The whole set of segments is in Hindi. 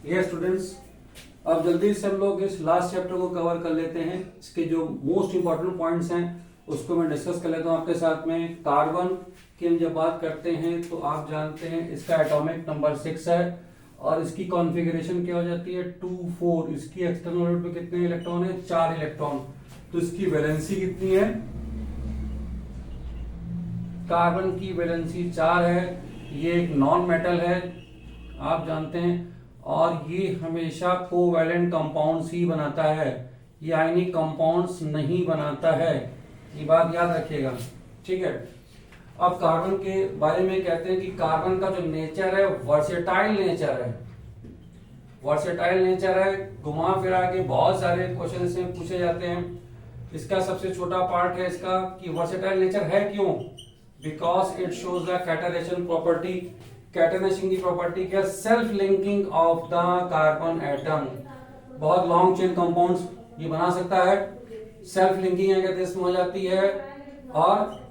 ये स्टूडेंट्स, अब जल्दी से हम लोग इस लास्ट चैप्टर को कवर कर लेते हैं। इसके जो मोस्ट इंपॉर्टेंट पॉइंट्स हैं उसको मैं डिस्कस कर लेता हूँ आपके साथ में। कार्बन की हम जब बात करते हैं तो आप जानते हैं इसका एटॉमिक नंबर 6 है और इसकी कॉन्फ़िगरेशन क्या हो जाती है 2 4। इसकी एक्सटर्नल ऑर्बिट पे कितने इलेक्ट्रॉन है? 4 इलेक्ट्रॉन। तो इसकी वैलेंसी कितनी है? कार्बन की वैलेंसी 4 है। ये एक नॉन मेटल है आप जानते हैं, और ये हमेशा कोवैलेंट कंपाउंड्स ही बनाता है, ये आयनिक कंपाउंड्स नहीं बनाता है, ये बात याद रखिएगा, ठीक है। अब कार्बन के बारे में कहते हैं कि कार्बन का जो नेचर है वर्सेटाइल नेचर है। वर्सेटाइल नेचर है, घुमा फिरा के बहुत सारे क्वेश्चन इसमें पूछे जाते हैं। इसका सबसे छोटा पार्ट है इसका कि वर्सेटाइल नेचर है क्यों? Because it shows the catenation property. Catenation की प्रॉपर्टी क्या? Self linking of the carbon atom. बहुत लॉन्ग चेन कंपाउंड्स ये बना सकता है, सेल्फ लिंकिंग है कहते इसमें हो जाती है। और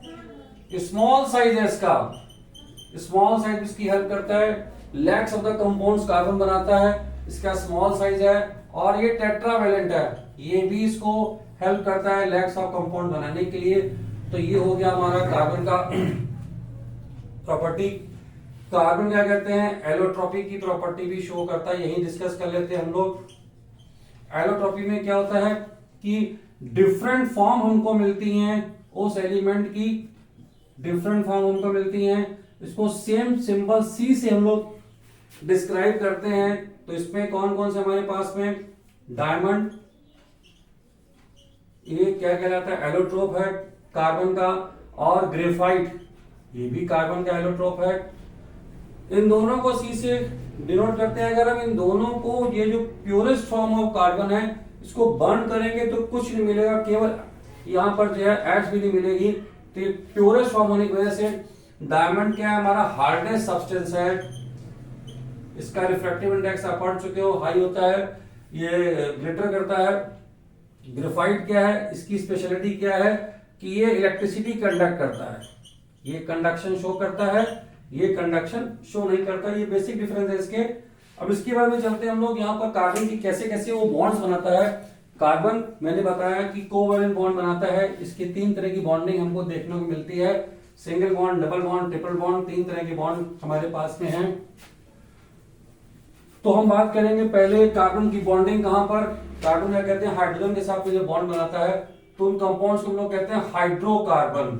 स्मॉल साइज है इसका, स्मॉल साइज इसकी हेल्प करता है। Lakhs of the compounds carbon बनाता है, इसका स्मॉल साइज है। और ये टेट्रावैलेंट है, ये भी इसको हेल्प करता है लैक्स ऑफ कंपाउंड बनाने के लिए। तो ये हो गया हमारा कार्बन का प्रॉपर्टी। कार्बन क्या कहते हैं? एलोट्रॉपी की प्रॉपर्टी भी शो करता है, यही डिस्कस कर लेते हैं हम लोग। एलोट्रॉपी में क्या होता है कि डिफरेंट फॉर्म हमको मिलती हैं उस एलिमेंट की, डिफरेंट फॉर्म हमको मिलती हैं, इसको सेम सिंबल सी से हम लोग डिस्क्राइब करते हैं। तो इसमें कौन कौन से हमारे पास में? डायमंड, ये क्या कहलाता है? एलोट्रोप है कार्बन का। और ग्रेफाइट, ये भी कार्बन का एलोट्रोप है। इन दोनों को सी से डिनोट करते हैं। अगर हम इन दोनों को, ये जो प्योरेस्ट फॉर्म ऑफ कार्बन है, इसको बर्न करेंगे तो कुछ नहीं मिलेगा, केवल यहां पर जो है एच भी नहीं मिलेगी। तो प्योरेस्ट फॉर्म होने की वजह से डायमंड क्या है? हमारा हार्डेस्ट सब्सटेंस है। इसका रिफ्रैक्टिव इंडेक्स आप पढ़ चुके हो, हाई होता है, ये ग्लिटर करता है। ग्रेफाइट क्या है? इसकी स्पेशलिटी क्या है कि ये इलेक्ट्रिसिटी कंडक्ट करता है, ये कंडक्शन शो करता है, ये कंडक्शन शो नहीं करता। ये बेसिक डिफरेंस है इसके। अब इसके बारे में चलते हैं हम लोग। यहाँ पर कार्बन की कैसे कैसे वो बॉन्ड्स बनाता है। कार्बन मैंने बताया कि कोवैलेंट बॉन्ड बनाता है। इसकी 3 तरह की बॉन्डिंग हमको देखने को मिलती है, single bond, double bond, triple bond, 3 तरह के बॉन्ड हमारे पास में हैं। तो हम बात करेंगे पहले कार्बन की बॉन्डिंग कहां पर। कार्बन क्या कहते हैं? हाइड्रोजन के साथ में जो बॉन्ड बनाता है, तो उन कंपाउंड्स को हम लोग कहते हैं हाइड्रोकार्बन।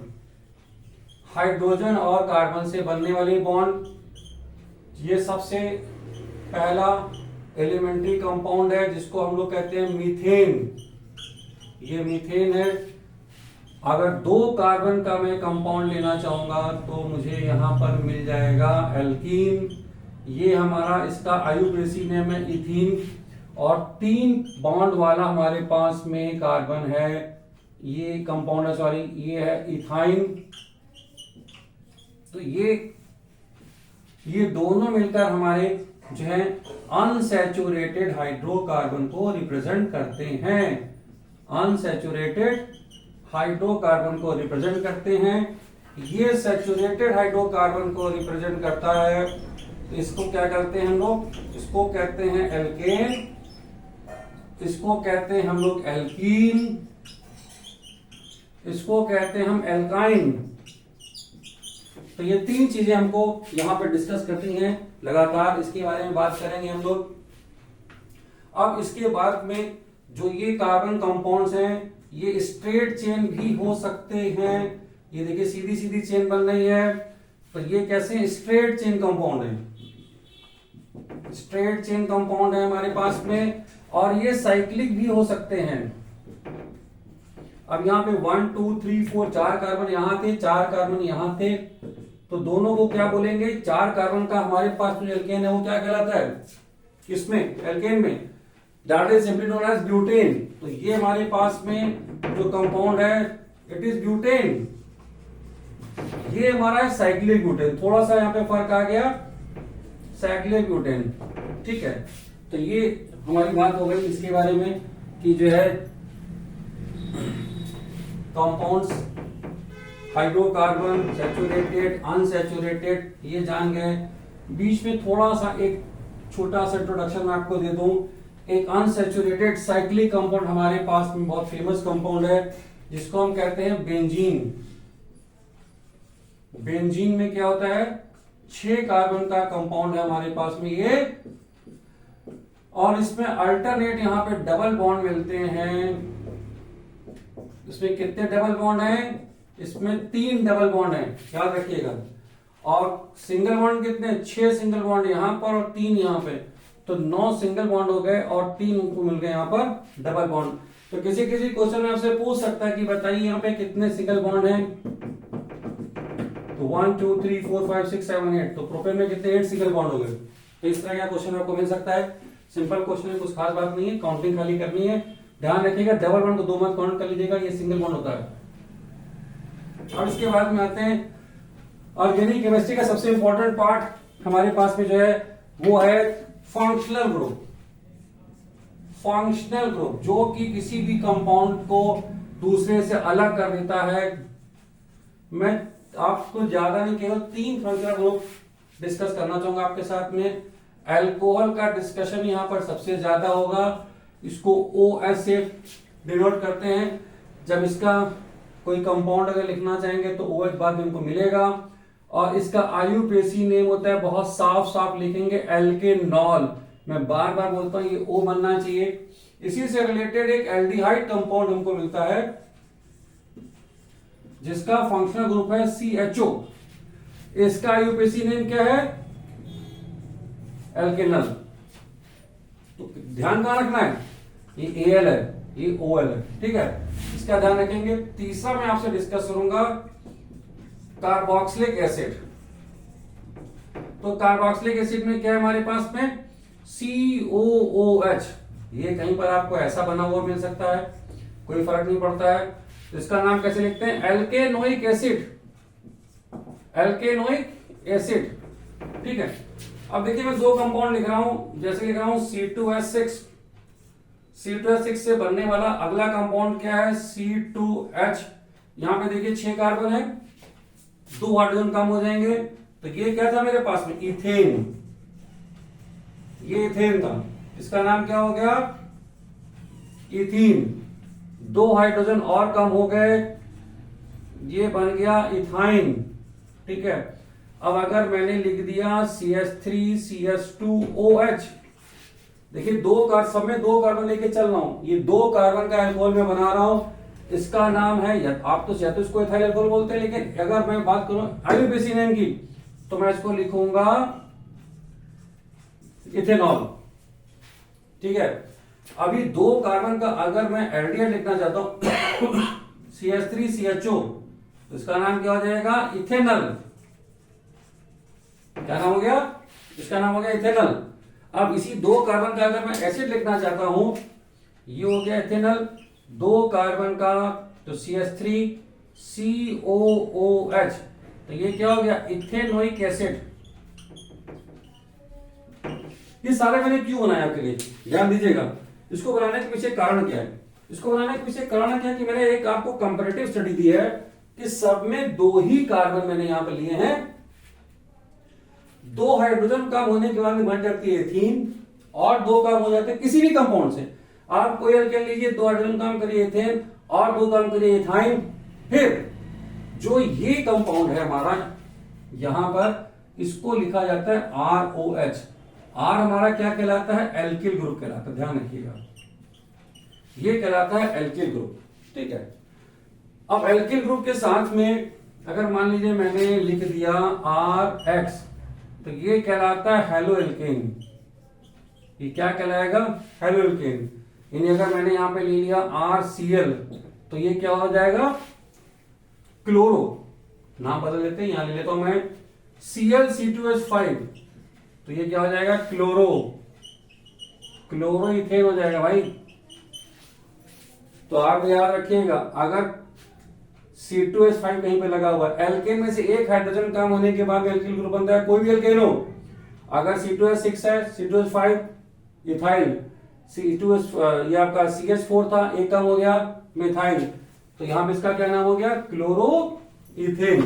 हाइड्रोजन और कार्बन से बनने वाली बॉन्ड, ये सबसे पहला एलिमेंट्री कंपाउंड है जिसको हम लोग कहते हैं मीथेन। ये मीथेन है। अगर 2 कार्बन का मैं कंपाउंड लेना चाहूंगा तो मुझे यहां पर मिल जाएगा एल्कीन। ये हमारा, इसका आयुर्वेसी नेम है इथीन। और 3 बॉन्ड वाला हमारे पास में कार्बन है, ये कंपाउंड है, सॉरी, ये है इथाइन। तो ये दोनों मिलकर हमारे जो है अनसैचुरेटेड हाइड्रोकार्बन को रिप्रेजेंट करते हैं। अनसैचुरेटेड हाइड्रोकार्बन को रिप्रेजेंट करते हैं। ये सैचुरेटेड हाइड्रोकार्बन को रिप्रेजेंट करता है। तो इसको क्या करते हैं हम लोग? इसको कहते हैं एल्केन, इसको कहते हैं हम लोग एल्कीन, इसको कहते हैं हम एल्काइन। तो ये 3 चीजें हमको यहां पर डिस्कस करनी है लगातार, इसके बारे में बात करेंगे हम लोग। अब इसके बाद में जो ये कार्बन कंपाउंड्स हैं, ये स्ट्रेट चेन भी हो सकते हैं। ये देखिए सीधी सीधी चेन बन रही है, तो ये कैसे? स्ट्रेट चेन कंपाउंड है, स्ट्रेट चेन कंपाउंड है हमारे पास में। और ये साइक्लिक भी हो सकते हैं। अब यहाँ पे 1 2 3 4 4 कार्बन यहां थे, 4 कार्बन यहां थे, तो दोनों को क्या बोलेंगे? 4 कार्बन का हमारे पास जो एल्केन है वो क्या कहलाता है? किसमें? एल्केन में। That is simply known as butane. तो ये हमारे पास में जो कंपाउंड है इट इज ब्यूटेन। ये हमारा है साइक्लिक ब्यूटेन। थोड़ा सा यहाँ पे फर्क आ गया, साइक्लिक ब्यूटेन, ठीक है। तो ये हमारी बात हो गई इसके बारे में कि जो है कंपाउंड्स, हाइड्रोकार्बन, सैचुरेटेड, अनसैचुरेटेड, ये जान गए। बीच में थोड़ा सा एक छोटा सा इंट्रोडक्शन मैं आपको दे दूं, एक अनसैचुरेटेड साइक्लिक कंपाउंड हमारे पास में बहुत फेमस कंपाउंड है जिसको हम कहते हैं बेंजीन। बेंजीन में क्या होता है, 6 कार्बन का कंपाउंड है हमारे पास में ये, और इसमें अल्टरनेट यहां पे डबल बॉन्ड मिलते हैं। इसमें कितने डबल बॉन्ड हैं, इसमें 3 डबल बॉन्ड हैं, याद रखिएगा। और सिंगल बॉन्ड कितने, 6 सिंगल बॉन्ड यहां पर और 3 यहां पे, तो 9 सिंगल बॉन्ड हो गए और 3 उनको मिल गए यहां पर डबल बॉन्ड। तो किसी किसी क्वेश्चन में आपसे पूछ सकता है कि बताइए यहां पे कितने सिंगल बॉन्ड हैं, तो 1 2 3 4 5 6 7 8, तो प्रोपेन में कितने 8 सिंगल बॉन्ड हो गए। तो इस तरह का क्वेश्चन आपको मिल सकता है। सिंपल क्वेश्चन है, कुछ खास बात नहीं है, काउंटिंग खाली करनी है। ध्यान रखिएगा डबल बॉन्ड को 2 मत काउंट कर लीजिएगा, ये सिंगल बॉन्ड होता है। अब इसके बाद में आते हैं ऑर्गेनिक केमिस्ट्री का सबसे इंपॉर्टेंट पार्ट हमारे पास में जो है वो है फंक्शनल ग्रुप। फंक्शनल ग्रुप जो कि किसी भी कंपाउंड को दूसरे से अलग कर देता है। मैं आपको ज्यादा नहीं, केवल 3 फंक्शनल ग्रुप डिस्कस करना चाहूंगा आपके साथ में। अल्कोहल का डिस्कशन यहां पर सबसे ज्यादा होगा, इसको OH से डिनोट करते हैं। जब इसका कोई कंपाउंड अगर लिखना चाहेंगे तो OH बाद में हमको मिलेगा, और इसका आयुपेसी नेम होता है, बहुत साफ साफ लिखेंगे एल्केनॉल। मैं बार बार बोलता हूं ये O बनना चाहिए। इसी से रिलेटेड एक एल्डिहाइड कंपाउंड हमको मिलता है जिसका फंक्शनल ग्रुप है CHO। इसका आयुपेसी नेम क्या है, एल्केनल। तो ध्यान कहां रखना है, ये Al है, ये OL है, ठीक है, इसका ध्यान रखेंगे। तीसरा मैं आपसे डिस्कस करूंगा कार्बोक्सिलिक एसिड। तो कार्बोक्सिलिक एसिड में क्या है हमारे पास में, COOH। ये कहीं पर आपको ऐसा बना हुआ मिल सकता है, कोई फर्क नहीं पड़ता है। तो इसका नाम कैसे लिखते हैं, एल्केनोइक एसिड। एल्केनोइक एसिड, ठीक है। अब देखिए मैं 2 कंपाउंड लिख रहा हूं, जैसे लिख रहा हूं C2H6। C2H6 से बनने वाला अगला कंपाउंड क्या है, C2H। यहां पे देखिए 6 कार्बन है, 2 हाइड्रोजन कम हो जाएंगे, तो ये क्या था मेरे पास में, इथेन। ये इथेन था, इसका नाम क्या हो गया, इथीन। 2 हाइड्रोजन और कम हो गए, ये बन गया इथाइन, ठीक है। अब अगर मैंने लिख दिया CH3CH2OH, देखिए सब में 2 कार्बन लेके चल रहा हूं, ये 2 कार्बन का अल्कोहल में बना रहा हूं। इसका नाम है, आप तो चाहते इसको इथाइल अल्कोहल बोलते हैं, लेकिन अगर मैं बात करूं आयुपेसी नेम की तो मैं इसको लिखूंगा इथेनॉल, ठीक है। अभी 2 कार्बन का अगर मैं एल्डिहाइड लिखना चाहता हूं CH3CHO, तो इसका नाम क्या हो जाएगा, इथेनल। क्या नाम हो गया, इसका नाम हो गया इथेनल। अब इसी 2 कार्बन का अगर मैं एसिड लिखना चाहता हूं, ये हो गया इथेनल। 2 कार्बन का तो CH3COOH, तो ये क्या हो गया, इथेनोइक एसिड। ये सारे मैंने क्यों बनाया आपके लिए, ध्यान दीजिएगा। इसको बनाने के पीछे कारण क्या है, इसको बनाने के पीछे कारण क्या है कि मैंने एक आपको कंपैरेटिव स्टडी दी है कि सब में 2 ही कार्बन मैंने यहां पर लिए हैं। 2 हाइड्रोजन कम होने के बाद में बन जाती है एथीन, और 2 कम हो जाते हैं किसी भी कंपाउंड से। आप कोई अल्केन लीजिए, 2 हाइड्रोजन कम करिए एथेन, और 2 कम करिए इथाइन। फिर जो ये कंपाउंड है हमारा यहां पर, इसको लिखा जाता है ROH। R हमारा क्या कहलाता है, एल्किल ग्रुप कहलाता है, ध्यान रखिएगा, ये कहलाता है एल्किल ग्रुप, ठीक है। अब एल्किल ग्रुप के साथ में अगर मान लीजिए मैंने लिख दिया RH, तो ये कहलाता है हेलो एल्केन। ये क्या कहलाएगा, हेलो एल्केन। यानी अगर मैंने यहां पे ले लिया RCl, तो ये क्या हो जाएगा, क्लोरो। नाम बदल लेते हैं, यहां ले लेता हूं मैं ClC2H5, तो ये क्या हो जाएगा, क्लोरो इथेन हो जाएगा भाई। तो आप याद रखिएगा, अगर C2H5 कहीं पे लगा हुआ है, एल्केन में से 1 हाइड्रोजन कम होने के बाद एल्किल ग्रुप बनता है, कोई भी एल्केन हो। अगर C2H6 है, C2H5 इथाइल, ये आपका CH4 था, 1 कम हो गया मिथाइल, तो यहां पे इसका क्या नाम हो गया, क्लोरो इथेन।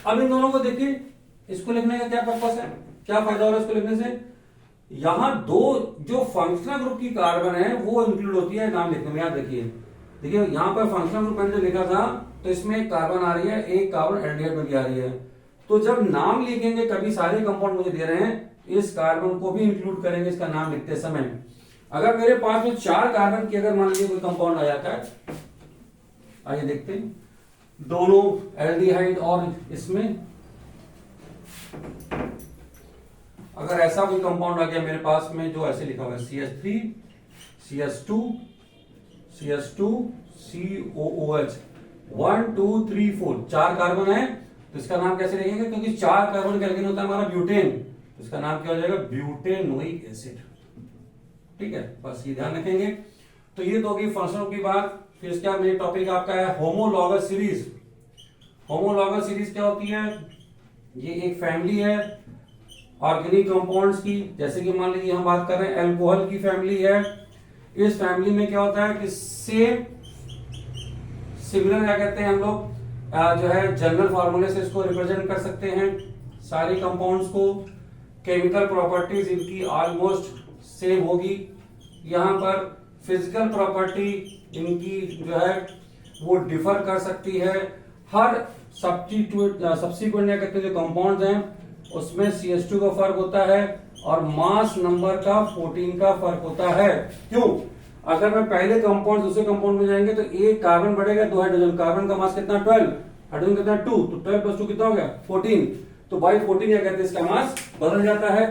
अब इन दोनों को देखिए, इसको लिखने का क्या पर्पस है, क्या फायदा हो रहा है इसको लिखने से? यहां दो जो फंक्शनल ग्रुप की कार्बन है वो इंक्लूड होती है नाम लिखने में। याद रखिए, देखिए यहां पर फंक्शनल ग्रुप मैंने जो लिखा था तो इसमें एक कार्बन आ रही है, एक कार्बन एल्डिहाइड में भी आ रही है। तो जब नाम लिखेंगे, कभी सारे कंपाउंड मुझे दे रहे हैं, इस कार्बन को भी इंक्लूड करेंगे इसका नाम लिखते समय। अगर मेरे पास में 4 कार्बन की अगर मान लीजिए कोई कंपाउंड आ जाता है, आइए देखते हैं, दोनों एल्डिहाइड और इसमें अगर ऐसा कोई कंपाउंड आ गया मेरे पास में जो ऐसे लिखा हुआ है CH3 CH2 CH2 COOH 1 2 3 4, 4 carbon है तो इसका नाम कैसे लिखेंगे? क्योंकि 4 कार्बन का एल्केन होता है हमारा ब्यूटेन, तो इसका नाम क्या हो जाएगा? Butanoic acid. ठीक है, बस ये ध्यान रखेंगे। तो ये तो होगी फंक्शनों की बात। फिर इसका मेन टॉपिक आपका है होमोलॉगस सीरीज। होमोलॉगस सीरीज क्या होती है? ये एक फैमिली है ऑर्गेनिक कंपाउंड्स की। जैसे कि मान लीजिए हम बात कर रहे हैं अल्कोहल की फैमिली है। इस फैमिली में क्या होता है कि सेम सिमिलर क्या कहते हैं हम लोग जो है जनरल फार्मूले से इसको रिप्रेजेंट कर सकते हैं सारे कंपाउंड्स को। केमिकल प्रॉपर्टीज इनकी ऑलमोस्ट सेम होगी। यहां पर फिजिकल प्रॉपर्टी इनकी जो है वो डिफर कर सकती है। हर सब्सिक्वेंट क्या कहते हैं जो कंपाउंड्स हैं उसमें CH2 का फर्क होता है और मास नंबर का 14 का फर्क होता है। क्यों? अगर मैं पहले कंपाउंड दूसरे कंपाउंड में जाएंगे तो एक कार्बन बढ़ेगा, 2 हाइड्रोजन, कार्बन का मास कितना 12, हाइड्रोजन कितना 2, तो 12 + 2 कितना हो गया 14। तो बाई 14 क्या कहते हैं इसका मास बदल जाता है।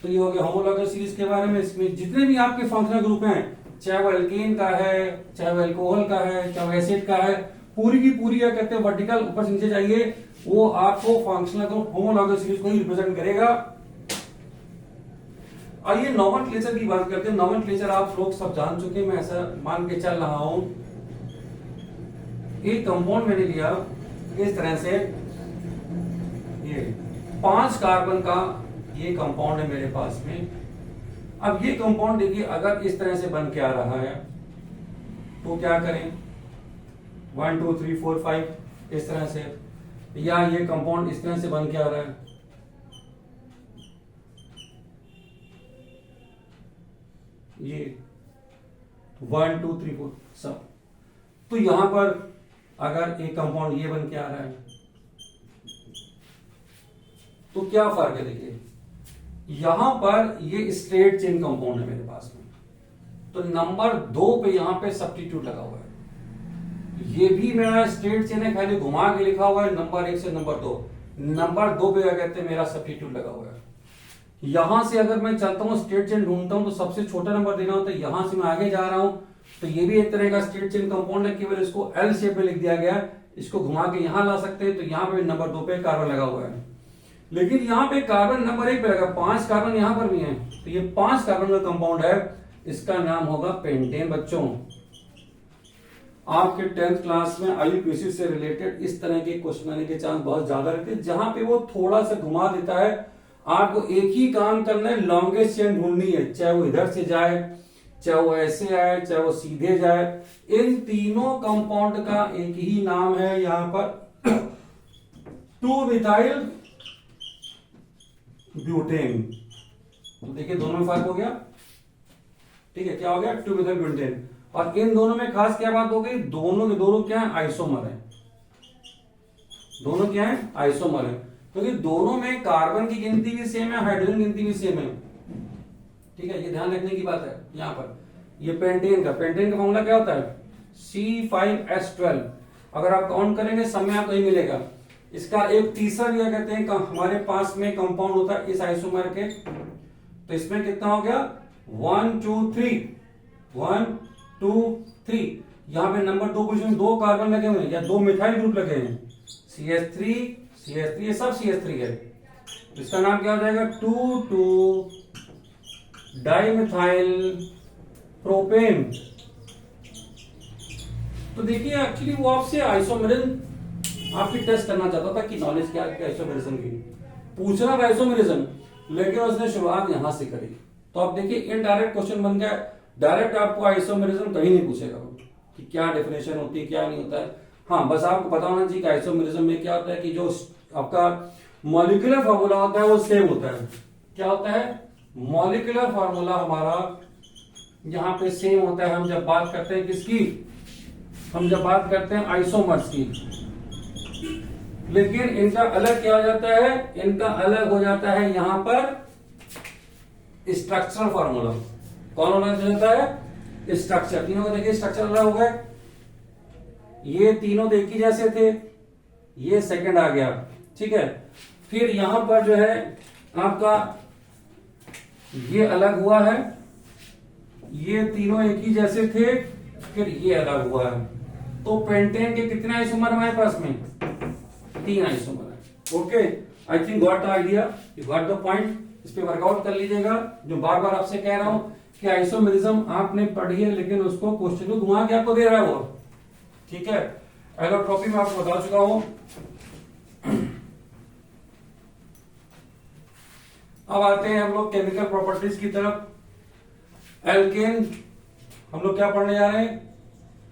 तो ये हो गया होमोलॉगस सीरीज के बारे में। इसमें जितने भी आपके फंक्शनल ग्रुप हैं, चाहे वो एल्केन का है, चाहे वो एल्कोहल का है, चाहे वो एसिड का है, पूरी की पूरी क्या कहते हैं वर्टिकल ऊपर से नीचे जाइए, वो आपको फंक्शनल ग्रुप होमोलॉगस सीरीज को ही रिप्रेजेंट करेगा। आइए नोमेनक्लेचर की बात करते हैं। नोमेनक्लेचर आप लोग सब जान चुके हैं, मैं ऐसा मान के चल रहा हूं। एक कंपाउंड मैंने लिया इस तरह से, ये 5 कार्बन का ये कंपाउंड है मेरे पास में। अब ये कंपाउंड देखिए अगर इस तरह से बन के आ रहा है तो क्या करें? 1 2 3 4 5 इस तरह से, या ये कंपाउंड इस तरह से बन के आ रहा है, ये 1 2 3 4 सब। तो यहां पर अगर एक कंपाउंड ये बन के आ रहा है तो क्या फर्क है? देखिए यहां पर ये स्ट्रेट चेन कंपाउंड है मेरे पास में, तो नंबर 2 पे यहां पे सब्स्टिट्यूट लगा हुआ है। ये भी मेरा स्ट्रेट चेन है, खाली घुमा के लिखा हुआ है नंबर 1 से नंबर 2। नंबर 2 पे क्या कहते हैं मेरा सब्स्टिट्यूट लगा हुआ है। यहां से अगर मैं चलता हूं स्ट्रेट चेन ढूंढता हूं तो सबसे छोटा नंबर देना होता है। यहां से मैं आगे जा रहा हूं तो ये भी एक तरह का स्ट्रेट चेन कंपाउंड है, केवल इसको एल शेप में लिख दिया गया। इसको घुमा के यहां ला सकते हैं, तो यहां पे नंबर 2 पे कार्बन लगा हुआ है। लेकिन यहां पे कार्बन नंबर 1 पे लगा, 5 कार्बन यहां पर भी है, तो ये 5 कार्बन का कंपाउंड है, इसका नाम होगा पेंटेन। बच्चों आपके 10th क्लास में आईयूपीएसी से रिलेटेड इस तरह के क्वेश्चन आने के चांस बहुत ज्यादा रहते हैं, जहां पे वो थोड़ा सा घुमा देता है। आपको एक ही काम करना है, लॉन्गेस्ट चेन ढूंढनी है, चाहे वो इधर से जाए, चाहे वो ऐसे आए, चाहे वो सीधे जाए। इन तीनों कंपाउंड का एक ही नाम है यहां पर 2-मिथाइल ब्यूटेन। तो देखिए दोनों में फर्क हो गया, ठीक है, क्या हो गया 2-मिथाइल ब्यूटेन। और इन दोनों में खास क्या बात हो गई? दोनों के दोनों क्या है? आइसोमर है। दोनों क्या है? आइसोमर है, क्योंकि दोनों में कार्बन की गिनती भी सेम है, हाइड्रोजन की गिनती भी सेम है। ठीक है, ये ध्यान रखने की बात है। यहां पर ये पेंटेन का फॉर्मूला क्या होता है? C5H12। अगर आप काउंट करेंगे सब में आपको ही मिलेगा। इसका एक तीसरा भी कहते हैं हमारे पास में कंपाउंड होता है इस आइसोमर के, तो इसमें कितना हो गया? 1 2 3 1 2 3। यहां पे नंबर 2 पोजीशन 2 कार्बन लगे हुए हैं या 2 मिथाइल ग्रुप लगे हैं, CH3 ये सब CH3 है। इसका नाम क्या हो जाएगा? 2 डाइमिथाइल प्रोपेन। तो देखिए एक्चुअली वो आपसे आइसोमेरिज्म आपकी टेस्ट करना चाहता था कि नॉलेज क्या है आइसोमेरिज्म की, पूछना था आइसोमेरिज्म, लेकिन उसने शुरुआत यहां से करी। तो आप देखिए इनडायरेक्ट क्वेश्चन बन गया। डायरेक्ट आपको आइसोमेरिज्म कहीं नहीं पूछेगा कि क्या डेफिनेशन होती है, क्या नहीं होता है। हाँ, बस आपको पता होना चाहिए कि आइसोमेरिज्म में क्या होता है कि जो आपका मॉलिक्यूलर फॉर्मूला होता है वो सेम होता है। क्या होता है, मॉलिक्यूलर फॉर्मूला हमारा यहां पे सेम होता है। हम जब बात करते हैं किसकी, हम जब बात करते हैं आइसोमर्स की, लेकिन इनका अलग क्या हो जाता है, इनका अलग हो जाता है यहां पर स्ट्रक्चरल फॉर्मूला। कौन अलग हो जाता है, स्ट्रक्चर। तीनों को देखिए स्ट्रक्चर अलग हो गए, ये तीनों एक ही जैसे थे, ये सेकंड आ गया, ठीक है। फिर यहां पर जो है आपका ये अलग हुआ है, ये तीनों एक ही जैसे थे, फिर ये अलग हुआ है। तो पेंटेन के कितने आइसोमर हमारे पास में, 3 आइसोमर है। Okay, I think got the idea, you got the point. इस पे वर्कआउट कर लीजिएगा। जो बार बार आपसे कह रहा हूं कि आइसोमेरिज्म आपने पढ़ी है, लेकिन उसको क्वेश्चन को घुमा के आपको दे रहा है वो, ठीक है। एलोट्रॉपी में आपको बता चुका हूं। अब आते हैं हम लोग केमिकल प्रॉपर्टीज की तरफ। एल्केन हम लोग क्या पढ़ने जा रहे हैं,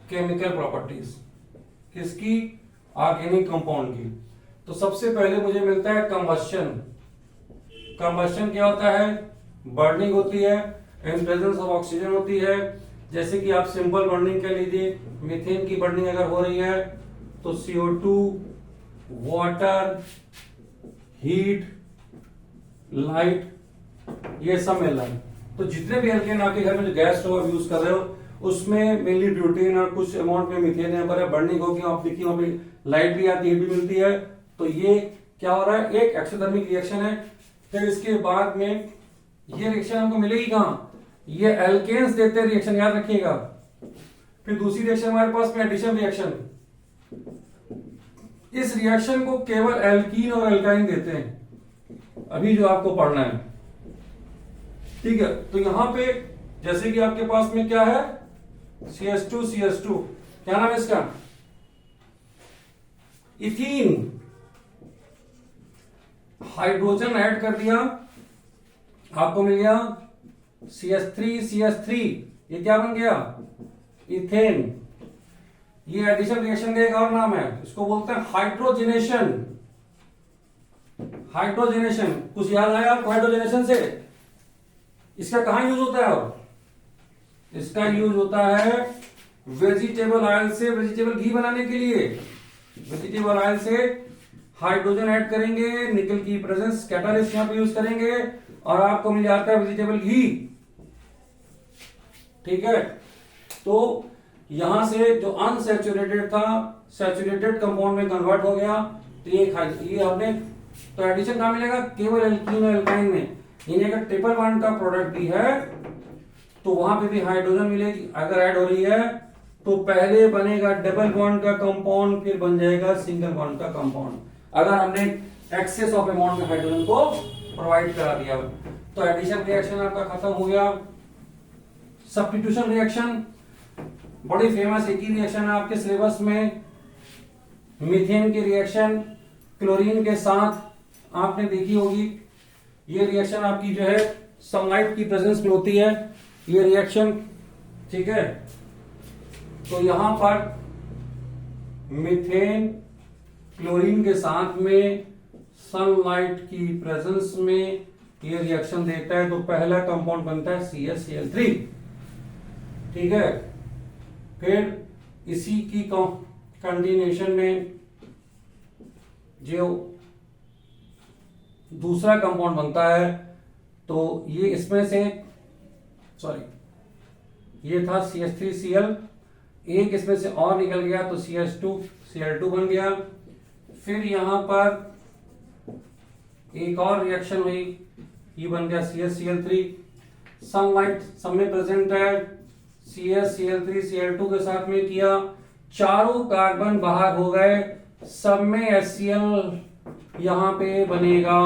केमिकल प्रॉपर्टीज किसकी, ऑर्गेनिक कंपाउंड की। तो सबसे पहले मुझे मिलता है कंबस्शन। कंबस्शन क्या होता है, बर्निंग होती है, इन प्रेजेंस ऑफ ऑक्सीजन होती है। जैसे कि आप सिंपल बर्निंग कर लीजिए, मीथेन की बर्निंग अगर हो रही है तो CO2, वाटर, हीट, लाइट, ये सब मिल रहा है। तो जितने भी एल्केन आपके घर में जो गैस स्टोव आप यूज कर रहे हो, उसमें मेनली ब्यूटेन और कुछ अमाउंट में मीथेन है, पर बर्निंग होगी, आप देखिए वहां पे लाइट भी आती है, हीट भी मिलती है। तो ये क्या हो रहा है, एक एक्सोथर्मिक रिएक्शन है। फिर इसके बाद में ये रिएक्शन हमको मिलेगी कहां, ये एल्केन्स देते हैं रिएक्शन, याद रखिएगा। फिर दूसरी रिएक्शन हमारे पास में एडिशन रिएक्शन। इस रिएक्शन को केवल एल्कीन और एल्काइन देते हैं, अभी जो आपको पढ़ना है, ठीक है। तो यहां पे जैसे कि आपके पास में क्या है, CH2, क्या नाम है इसका, इथीन। हाइड्रोजन ऐड कर दिया, आपको मिल गया CH3, ये क्या बन गया, इथेन। ये एडिशन रिएक्शन का एक और नाम है, इसको बोलते हैं हाइड्रोजनेशन। हाइड्रोजनेशन कुछ याद आया आपको हाइड्रोजनेशन से, इसका कहां यूज होता है, और इसका यूज होता है वेजिटेबल ऑयल से, वेजिटेबल घी बनाने के लिए। वेजिटेबल ऑयल से हाइड्रोजन ऐड करेंगे, निकल की प्रेजेंस, कैटालिस्ट यहां पे यूज करेंगे, और आपको मिल जाता है वेजिटेबल घी, ठीक है। तो यहां से जो अनसैचुरेटेड था, सैचुरेटेड कंपाउंड में कन्वर्ट हो गया। तो ये हमने, तो एडिशन कहां मिलेगा, केवल एल्कीन और एल्काइन में। यानी अगर ट्रिपल बॉन्ड का प्रोडक्ट भी है तो वहां पे भी हाइड्रोजन मिलेगी। अगर ऐड हो रही है तो पहले बनेगा डबल बॉन्ड का कंपाउंड, फिर बन जाएगा सिंगल बॉन्ड का कंपाउंड, अगर हमने एक्सेस ऑफ अमाउंट में हाइड्रोजन को प्रोवाइड करा दिया। तो एडिशन रिएक्शन आपका खत्म हो गया। सब्स्टिट्यूशन रिएक्शन बड़ी फेमस एक ही रिएक्शन है आपके सिलेबस में, मीथेन की रिएक्शन क्लोरीन के साथ आपने देखी होगी। ये रिएक्शन आपकी जो है सनलाइट की प्रेजेंस में होती है ये रिएक्शन, ठीक है। तो यहां पर मीथेन क्लोरीन के साथ में सनलाइट की प्रेजेंस में ये रिएक्शन देता है, तो पहला कंपाउंड बनता है CaCl3, ठीक है। फिर इसी की कंटिन्यूएशन में जो दूसरा कंपाउंड बनता है, तो ये इसमें से, सॉरी ये था CH3Cl, एक इसमें से और निकल गया तो CH2Cl2 बन गया। फिर यहां पर एक और रिएक्शन हुई, ये बन गया CaCl3। सनलाइट सब में प्रेजेंट है, CaCl3Cl2 के साथ में किया, चारों कार्बन बाहर हो गए, सब में HCl यहां पे बनेगा,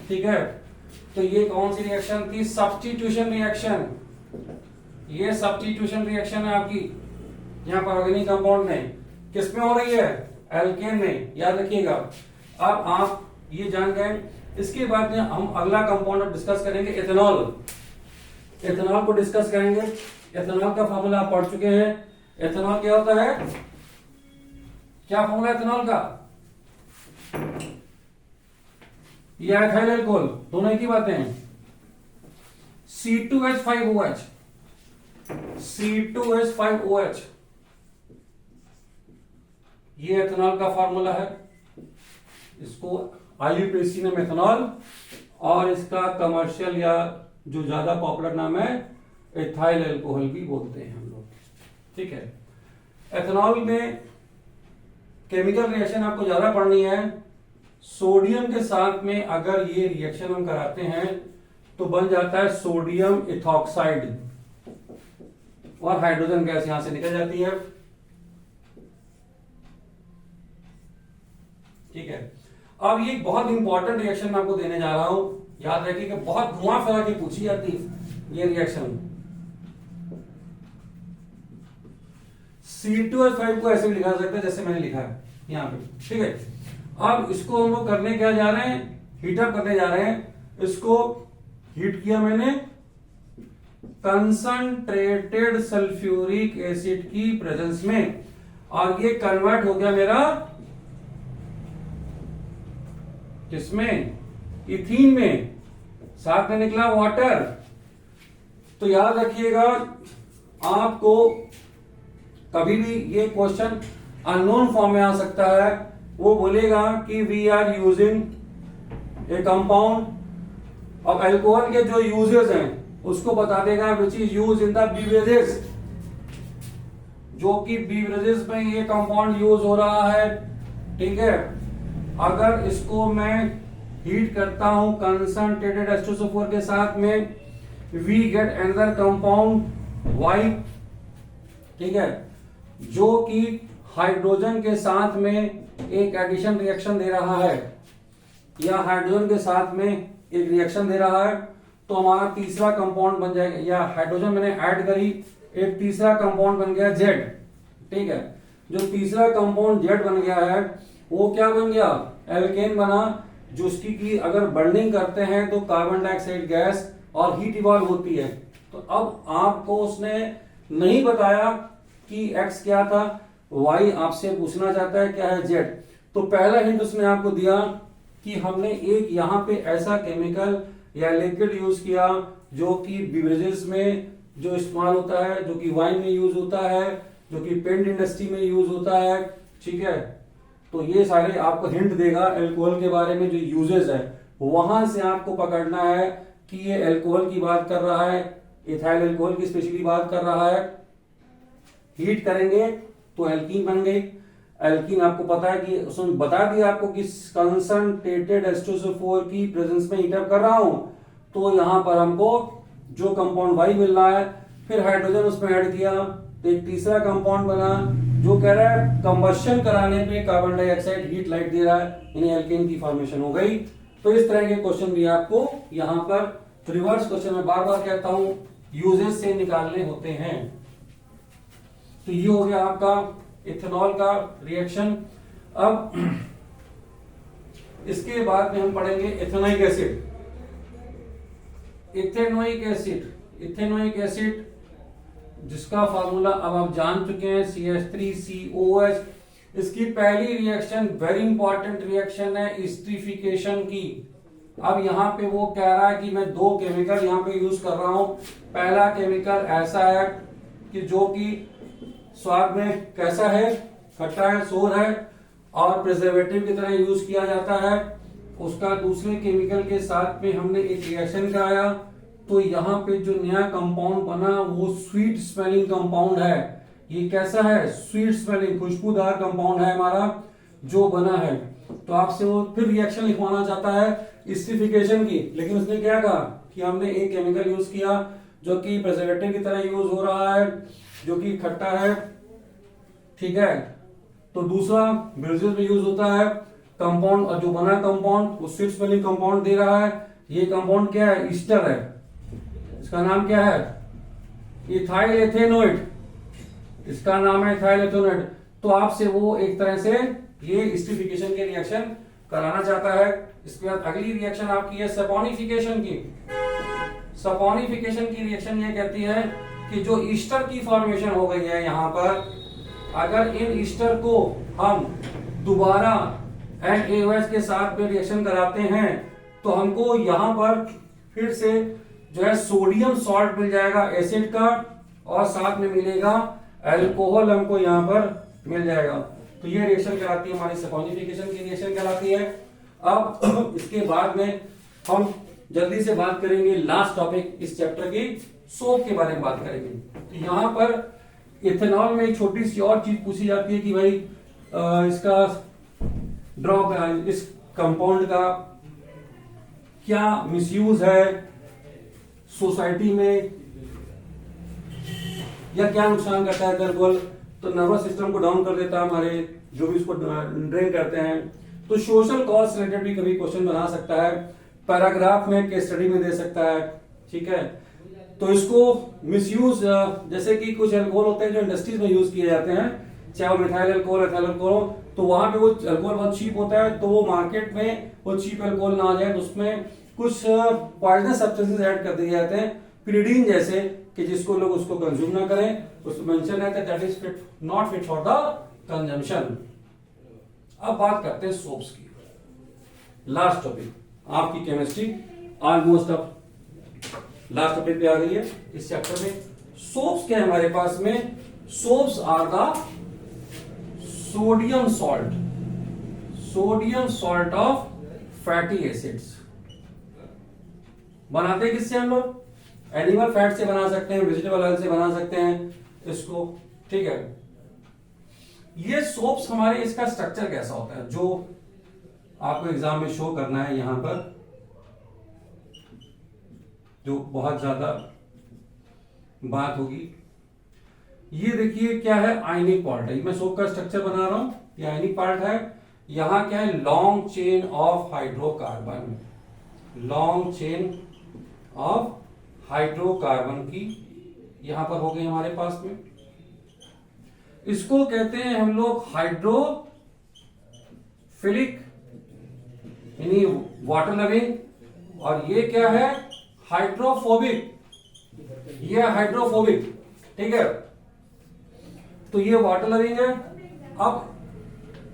ठीक है। तो ये कौन सी रिएक्शन थी, सब्स्टिट्यूशन रिएक्शन। ये सब्स्टिट्यूशन रिएक्शन है आपकी यहां पर ऑर्गेनिक कंपाउंड में, किसमें हो रही है, एल्केन में, याद रखिएगा। अब आप ये जान गए। इसके बाद में हम अगला कंपाउंड डिस्कस करेंगे, एथेनॉल। एथेनॉल को डिस्कस करेंगे। एथेनॉल का फॉर्मूला आप पढ़ चुके हैं। एथेनॉल क्या होता है, क्या फॉर्मूला एथेनॉल का, ये एथाइल अल्कोहल, दोनों एक ही बातें हैं। C2H5OH, C2H5OH, ये एथेनॉल का फॉर्मूला है। इसको IUPAC ने मेथनॉल, और इसका कमर्शियल या जो ज्यादा पॉपुलर नाम है एथाइल अल्कोहल भी बोलते हैं हम लोग। ठीक है, एथेनॉल में केमिकल रिएक्शन आपको ज्यादा पढ़नी है। सोडियम के साथ में अगर ये रिएक्शन हम कराते हैं तो बन जाता है सोडियम इथॉक्साइड, और हाइड्रोजन गैस यहां से निकल जाती है। ठीक है, अब ये बहुत इंपॉर्टेंट रिएक्शन मैं आपको देने जा रहा हूं, याद रखिए, बहुत घुमा फिरा के पूछी जाती है ये रिएक्शन। C2H5 को ऐसे भी लिखा जा सकता है जैसे मैंने लिखा है यहां पे। ठीक है, अब इसको हम लोग करने क्या जा रहे हैं, हीटअप करने जा रहे हैं। इसको हीट किया मैंने कंसंट्रेटेड सल्फ्यूरिक एसिड की प्रेजेंस में, और ये कन्वर्ट हो गया मेरा किसमें, इथीन में, साथ में निकला वाटर। तो याद रखिएगा, आपको कभी भी ये क्वेश्चन अननोन फॉर्म में आ सकता है। वो बोलेगा कि we are using a compound, अब अल्कोहल के जो यूजेस हैं उसको बता देगा which is use in the beverages, जो कि बीवरेजेस में ये कंपाउंड यूज हो रहा है। ठीक है, अगर इसको मैं हीट करता हूं कंसंट्रेटेड H2SO4 के साथ में, we get another compound Y। ठीक है, जो कि हाइड्रोजन के साथ में एक एडिशन रिएक्शन दे रहा है, या हाइड्रोजन के साथ में एक रिएक्शन दे रहा है, तो हमारा तीसरा कंपाउंड बन जाएगा, या हाइड्रोजन मैंने ऐड करी, एक तीसरा कंपाउंड बन गया Z। ठीक है, जो तीसरा कंपाउंड Z बन गया है वो क्या बन गया, एल्केन बना, जो उसकी की अगर बर्निंग करते हैं तो कार्बन डाइऑक्साइड गैस और हीट इवॉल्व होती है। तो अब आपको उसने नहीं बताया कि X क्या था, Y आपसे पूछना चाहता है क्या है Z। तो पहला हिंट उसने आपको दिया कि हमने एक यहां पे ऐसा केमिकल या लिक्विड यूज किया जो कि बिवरेजेस में जो इस्तेमाल होता है, जो कि वाइन में यूज होता है, जो कि पेंट इंडस्ट्री में यूज होता है। ठीक है, तो ये सारे आपको हिंट देगा अल्कोहल के बारे में, जो यूजेस है वहां से आपको पकड़ना है कि ये अल्कोहल की बात कर रहा है, इथाइल अल्कोहल की स्पेशली बात कर रहा है। हीट करेंगे तो एल्कीन बन गई। एल्कीन आपको पता है कि उसने बता दिया आपको कि कंसंट्रेटेड H2SO4 की प्रेजेंस में हीटअप कर रहा हूं, तो यहां पर हमको जो कंपाउंड Y मिल रहा है, फिर हाइड्रोजन उसमें ऐड किया तो एक तीसरा कंपाउंड बना जो कह रहा है कंबशन कराने पे कार्बन डाइऑक्साइड हीट लाइट दे रहा है, यानी एल्केन की फॉर्मेशन हो गई। तो इस तरह के क्वेश्चन भी आपको यहां पर रिवर्स क्वेश्चन में बार बार कहता हूं यूजेस से निकालने होते हैं। तो ये हो गया आपका इथेनॉल का रिएक्शन। अब इसके बाद में हम पढ़ेंगे ethanoic acid. Ethanoic acid, ethanoic acid जिसका फार्मूला अब आप जान चुके हैं CH3COH। इसकी पहली रिएक्शन वेरी इंपॉर्टेंट रिएक्शन है एस्टरीफिकेशन की। अब यहाँ पे वो कह रहा है कि मैं दो केमिकल यहाँ पे यूज कर रहा हूं। पहला केमिकल ऐसा है कि जो कि स्वाद में कैसा है, खट्टा है, सोर है और प्रिजर्वेटिव की तरह यूज किया जाता है। उसका दूसरे केमिकल के साथ में हमने एक रिएक्शन कराया, तो यहाँ पे जो नया कंपाउंड बना वो स्वीट स्मेलिंग कंपाउंड है। ये कैसा है, स्वीट स्मेलिंग, खुशबूदार कंपाउंड है हमारा जो बना है। तो आपसे वो फिर रिएक्शन लिखवाना चाहता है एस्टरीफिकेशन की, लेकिन उसने क्या कहा कि हमने एक केमिकल यूज किया जो कि प्रिजर्वेटिव की तरह यूज हो रहा है, जो कि खट्टा है। ठीक है, तो दूसरा ब्रिजेस में यूज होता है कंपाउंड, और जो बना कंपाउंड वो स्वीट स्मेलिंग कंपाउंड दे रहा है। ये कंपाउंड क्या है, ईस्टर है। इसका नाम क्या है, इथाइल एथेनोएट। इसका नाम है इथाइल एथेनोएट। तो आपसे वो एक तरह से ये एस्टरीफिकेशन के रिएक्शन कराना चाहता है। इसके बाद अगली रिएक्शन आपकी है सपोनिफिकेशन की। सपोनिफिकेशन की रिएक्शन ये कहती है कि जो ईस्टर की फॉर्मेशन हो गई है यहां पर, अगर इन ईस्टर को हम दोबारा NaOH के साथ में रिएक्शन कराते हैं तो हमको यहां पर फिर से जो है सोडियम सॉल्ट मिल जाएगा एसिड का, और साथ में मिलेगा अल्कोहल हमको यहां पर मिल जाएगा। तो ये रिएक्शन कहलाती है हमारी सैपोनिफिकेशन की रिएक्शन कहलाती है। अब इसके बाद में हम जल्दी से बात करेंगे लास्ट टॉपिक इस चैप्टर की, सोप के बारे में बात करेंगे। तो यहां पर इथेनॉल में एक छोटी सी और चीज पूछी जाती है कि भाई इसका ड्रॉप, इस कंपाउंड का क्या मिसयूज है सोसाइटी में, या क्या नुकसान करता है अल्कोहल। तो नर्वस सिस्टम को डाउन कर देता है हमारे, जो भी इसको ड्रेन करते हैं। तो सोशल कॉज रिलेटेड भी कभी क्वेश्चन बना सकता है, पैराग्राफ में, केस स्टडी में दे सकता है, ठीक है। तो इसको मिसयूज, जैसे कि कुछ अल्कोहल होते हैं जो इंडस्ट्रीज में यूज किए जाते हैं, चाहे वो मिथाइल अल्कोहल, एथाइल अल्कोहल, तो वहां पे वो अल्कोहल बहुत चीप होता है, तो वो मार्केट में वो चीप अल्कोहल ना आ जाए तो उसमें कुछ पॉइजनस सब्सटेंसेस ऐड कर दिए जाते हैं, पिरिडीन जैसे, कि जिसको लोग उसको कंज्यूम ना करें। उसमें मेंशन है that is fit not fit for the consumption. अब बात करते हैं सोप्स की, लास्ट टॉपिक आपकी केमिस्ट्री ऑलमोस्ट अब लास्ट टॉपिक पे आ गई है इस चैप्टर में। सोप्स क्या है हमारे पास में? Soaps are the sodium salt of fatty acids. बनाते किससे हम लोग? एनिमल फैट से बना सकते हैं, वेजिटेबल ऑयल से बना सकते हैं इसको, ठीक है। ये सोप्स हमारे, इसका स्ट्रक्चर कैसा होता है जो आपको एग्जाम में शो करना है, यहां पर जो बहुत ज्यादा बात होगी। ये देखिए क्या है, आयनिक पार्ट है। मैं सोप का स्ट्रक्चर बना रहा हूं, ये आयनिक पार्ट है। यहां क्या है, long chain of hydrocarbon, long chain of hydrocarbon की यहां पर हो गई हमारे पास में। इसको कहते हैं हम लोग हाइड्रोफिलिक, यानी वाटर लविंग, और ये क्या है, हाइड्रोफोबिक, ये हाइड्रोफोबिक, ठीक है। तो ये वाटर लविंग है। अब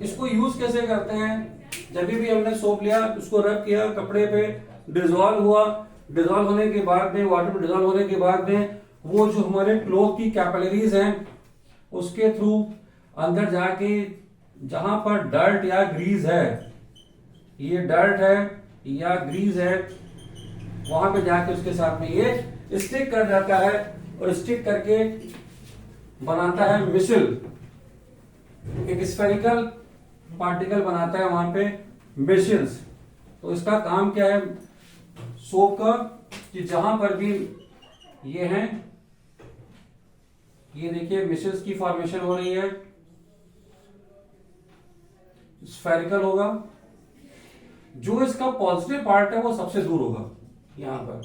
इसको यूज कैसे करते हैं? जब भी हमने सोप लिया, उसको रब किया कपड़े पे, डिजोल्व हुआ, डिजोल्व होने के बाद में, वाटर में डिजोल्व होने के बाद में, वो जो हमारे क्लोथ की कैपिलरीज हैं उसके थ्रू अंदर जाके जहां पर डर्ट या ग्रीज है, ये डर्ट है या ग्रीज है, वहां पे जाके उसके साथ में ये स्टिक कर जाता है, और स्टिक करके बनाता है मिसल, एक स्फेरिकल पार्टिकल बनाता है वहां पे, मिसल्स। तो इसका काम क्या है सोप का, कि जहां पर भी ये हैं, ये देखिए मिसल्स की फॉर्मेशन हो रही है, स्फेरिकल होगा। जो इसका पॉजिटिव पार्ट है वो सबसे दूर होगा यहां पर,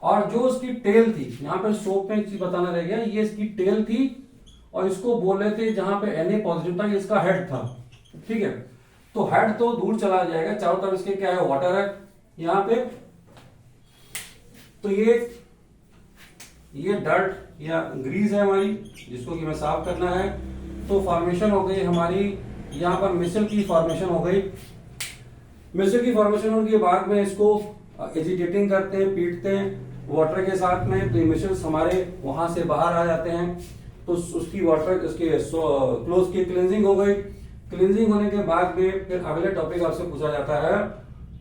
और जो उसकी टेल थी, यहां पर सोप में एक चीज बताना रह गया, ये इसकी टेल थी, और इसको बोल रहे थे जहां पे Na पॉजिटिव था, ये इसका हेड था, ठीक है। तो हेड तो दूर चला जाएगा, चारों तरफ इसके क्या है, वाटर है यहां पे। तो ये डर्ट या ग्रीज है हमारी, जिसको कि मैं साफ करना है। तो फॉर्मेशन हो गई हमारी, यहां पर मिसल की फॉर्मेशन हो गई। मिसल की फॉर्मेशन होने के बाद में इसको एजिटेटिंग करते हैं, पीटते हैं वाटर के साथ में, तो ये मिसल्स हमारे वहां से बाहर आ जाते हैं। तो उसकी वाटर, उसके क्लोथ की क्लींजिंग हो गई। क्लींजिंग होने के बाद में फिर अगले टॉपिक आपसे पूछा जाता है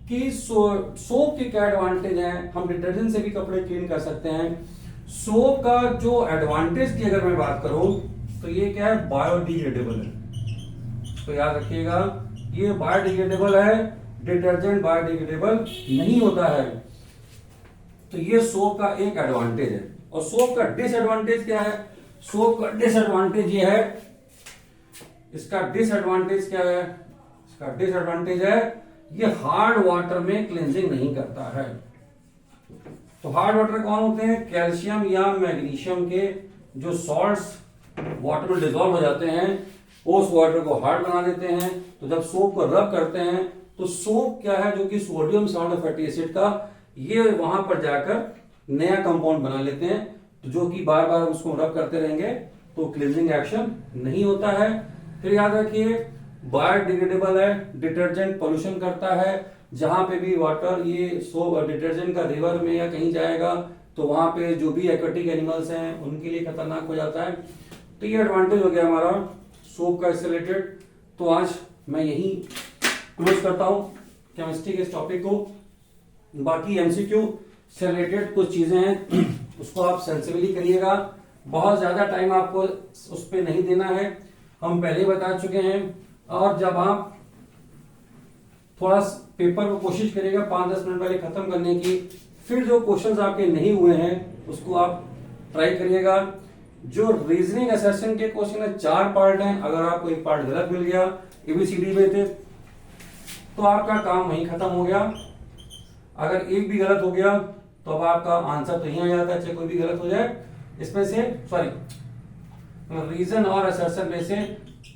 कि सोप के क्या एडवांटेज हैं। हम डिटर्जेंट से भी कपड़े क्लीन कर सकते हैं। सोप का जो एडवांटेज की अगर मैं बात करूं तो ये क्या है, बायोडिग्रेडेबल है। तो याद रखिएगा, ये बायोडिग्रेडेबल है, डिटर्जेंट बायोडिग्रेडेबल नहीं होता है। तो ये सोप का एक एडवांटेज है। और सोप का डिसएडवांटेज क्या है? सोप का डिसएडवांटेज ये है, इसका डिसएडवांटेज क्या है? इसका डिसएडवांटेज है ये हार्ड वाटर में क्लींजिंग नहीं करता है। तो हार्ड वाटर कौन होते हैं? कैल्शियम या मैग्नीशियम के जो सॉल्ट्स वाटर में डिजोल्व हो जाते हैं, उस वाटर को हार्ड बना देते हैं। तो जब सोप को रब करते हैं तो सोप क्या है, जो कि sodium salt of fatty acid का, ये वहां पर जाकर नया कंपाउंड बना लेते हैं। तो जो कि बार बार उसको रब करते रहेंगे तो क्लींजिंग एक्शन नहीं होता है। फिर याद रखिए, बायोडिग्रेडेबल है, डिटर्जेंट पोल्यूशन करता है, जहां पे भी वाटर ये सोप डिटर्जेंट का रिवर में या कहीं जाएगा तो वहां पे जो भी एक्वेटिक एनिमल्स हैं उनके लिए खतरनाक हो जाता है। तो ये एडवांटेज हो गया हमारा सोप का इससे रिलेटेड। तो आज मैं यही क्लोज करता हूं केमिस्ट्री के इस टॉपिक को। बाकी एमसीक्यू से रिलेटेड कुछ चीजें हैं उसको आप सेंसिबली करिएगा, बहुत ज्यादा टाइम आपको उस पर नहीं देना है, हम पहले बता चुके हैं। और जब आप थोड़ा पेपर को कोशिश करिएगा 5-10 मिनट पहले खत्म करने की, फिर जो क्वेश्चंस आपके नहीं हुए हैं उसको आप ट्राई करिएगा। जो रीजनिंग असेसमेंट के क्वेश्चन है 4 पार्ट हैं, अगर आपको एक पार्ट गलत मिल गया एबीसीडी में थे तो आपका काम वहीं खत्म हो गया। अगर एक भी गलत हो गया तो अब आपका आंसर तो यहीं आ जाता है, चाहे कोई भी गलत हो जाए इसमें से, सॉरी रीजन और असर्शन में से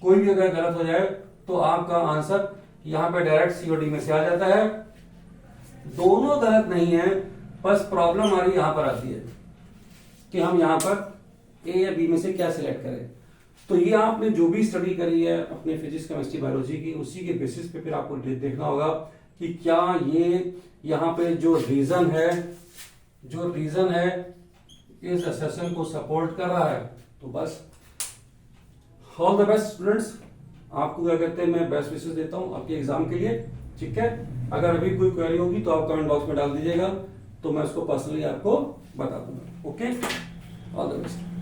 कोई भी अगर गलत हो जाए तो आपका आंसर यहां पे डायरेक्ट सीओडी में से आ जाता है। दोनों गलत नहीं है, बस प्रॉब्लम हमारी यहां पर आती है कि हम यहां पर ए या बी में से क्या सिलेक्ट करें। तो ये आपने जो भी स्टडी करी है अपने फिजिक्स केमिस्ट्री बायोलॉजी की, उसी के बेसिस पे फिर आपको देखना होगा कि क्या ये यहाँ पे जो रीजन है इस असेसन को सपोर्ट कर रहा है। तो बस ऑल द बेस्ट स्टूडेंट्स, आपको क्या कहते हैं मैं बेस्ट विशेष देता हूं आपके एग्जाम के लिए, ठीक है। अगर अभी कोई क्वेरी होगी तो आप कमेंट बॉक्स में डाल दीजिएगा, तो मैं उसको पर्सनली आपको बता दूंगा। Okay, all the best.